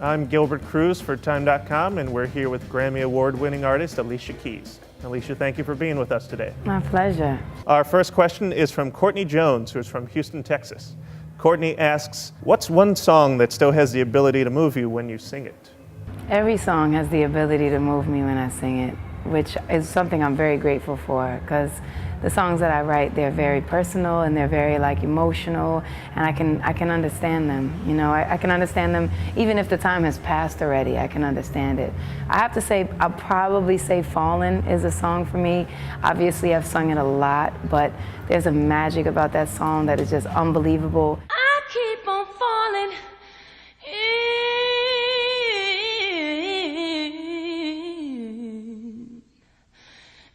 I'm Gilbert Cruz for Time.com, and we're here with Grammy Award-winning artist Alicia Keys. Alicia, thank you for being with us today. My pleasure. Our first question is from Courtney Jones, who's from Houston, Texas. Courtney asks, what's one song that still has the ability to move you when you sing it? Every song has the ability to move me when I sing it, which is something I'm very grateful for, because the songs that I write, they're very personal and they're very emotional, and I can understand them. You know, I can understand them even if the time has passed already. I can understand it. I have to say, I'll probably say "Fallen" is a song for me. Obviously, I've sung it a lot, but there's a magic about that song that is just unbelievable. I keep on falling.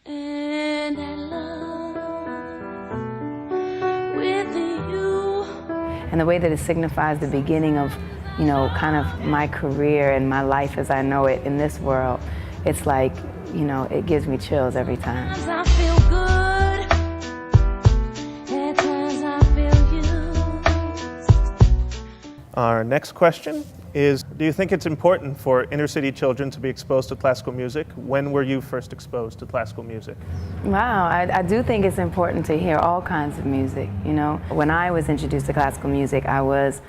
And I love with you. And the way that it signifies the beginning of, you know, kind of my career and my life as I know it in this world, it's like, you know, it gives me chills every time. Sometimes I feel good, at times I feel used. Our next question is, do you think it's important for inner city children to be exposed to classical music? When were you first exposed to classical music? Wow, I do think it's important to hear all kinds of music, you know. When I was introduced to classical music, I was,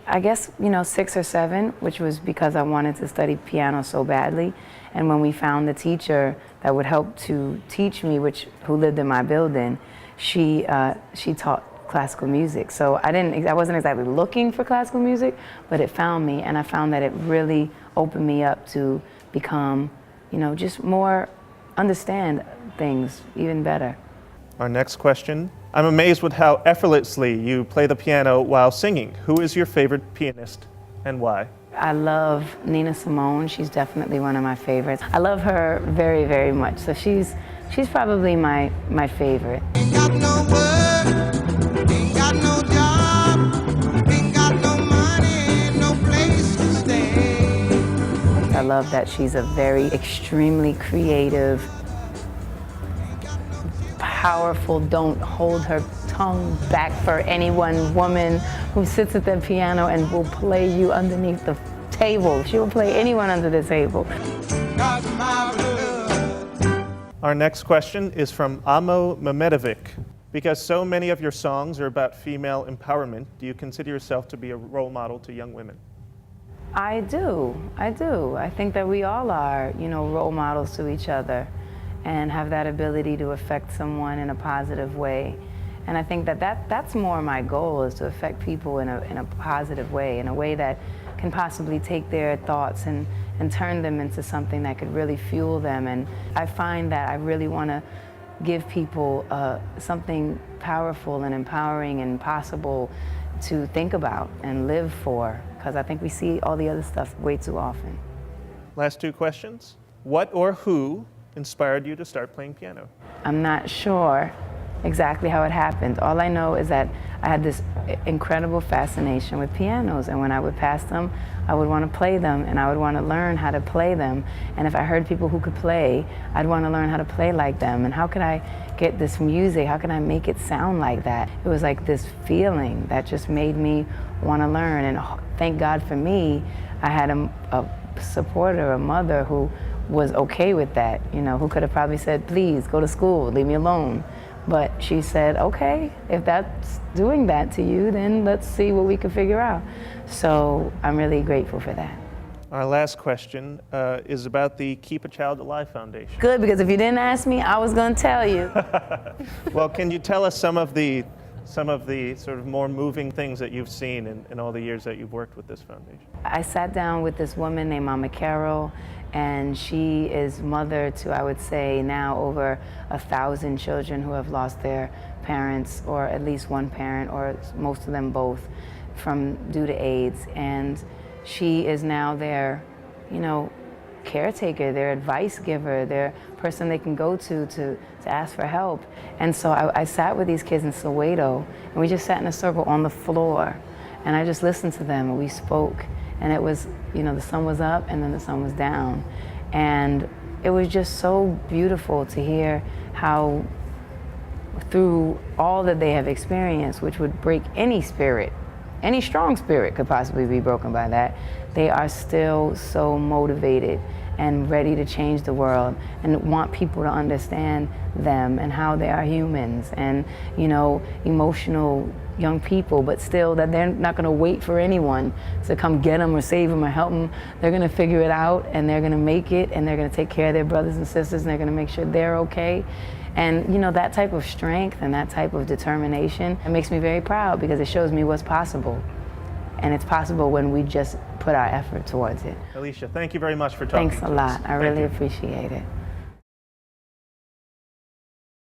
I guess, you know, 6 or 7, which was because I wanted to study piano so badly. And when we found the teacher that would help to teach me, who lived in my building, she taught classical music. So I wasn't exactly looking for classical music, but it found me, and I found that it really opened me up to become, you know, just more understand things even better. Our next question, I'm amazed with how effortlessly you play the piano while singing. Who is your favorite pianist and why? I love Nina Simone. She's definitely one of my favorites. I love her very, very much. So she's probably my favorite. Ain't got no work, ain't got no job, ain't got no money, no place to stay. I love that she's a very extremely creative, powerful, don't hold her tongue back for any one woman who sits at the piano and will play you underneath the table. She will play anyone under the table. Got my blood. Our next question is from Amo Mehmedovic. Because so many of your songs are about female empowerment, do you consider yourself to be a role model to young women? I do. I think that we all are, you know, role models to each other and have that ability to affect someone in a positive way. And I think that's more my goal, is to affect people in a positive way, in a way that can possibly take their thoughts and turn them into something that could really fuel them. And I find that I really want to give people something powerful and empowering and possible to think about and live for, because I think we see all the other stuff way too often. Last 2 questions. What or who inspired you to start playing piano? I'm not sure exactly how it happened. All I know is that I had this incredible fascination with pianos, and when I would pass them, I would want to play them, and I would want to learn how to play them. And if I heard people who could play, I'd want to learn how to play like them. And how could I get this music? How can I make it sound like that? It was like this feeling that just made me want to learn. And thank God for me, I had a supporter, a mother who was okay with that, you know, who could have probably said, please go to school, leave me alone. But she said, okay, if that's doing that to you, then let's see what we can figure out. So I'm really grateful for that. Our last question is about the Keep a Child Alive Foundation. Good, because if you didn't ask me, I was going to tell you. Well, can you tell us some of the sort of more moving things that you've seen in all the years that you've worked with this foundation? I sat down with this woman named Mama Carol, and she is mother to, I would say, now over 1,000 children who have lost their parents, or at least one parent, or most of them both, due to AIDS. And she is now their, you know, caretaker, their advice giver, their person they can go to ask for help. And so I sat with these kids in Soweto, and we just sat in a circle on the floor, and I just listened to them, and we spoke. And it was, you know, the sun was up and then the sun was down. And it was just so beautiful to hear how through all that they have experienced, which would break any spirit, any strong spirit could possibly be broken by that, they are still so motivated and ready to change the world and want people to understand them and how they are humans and, you know, emotional young people, but still that they're not going to wait for anyone to come get them or save them or help them. They're going to figure it out and they're going to make it and they're going to take care of their brothers and sisters and they're going to make sure they're okay. And you know, that type of strength and that type of determination, it makes me very proud because it shows me what's possible. And it's possible when we just put our effort towards it. Alicia, thank you very much for talking Thanks a to us. lot. I Thank really you. appreciate it.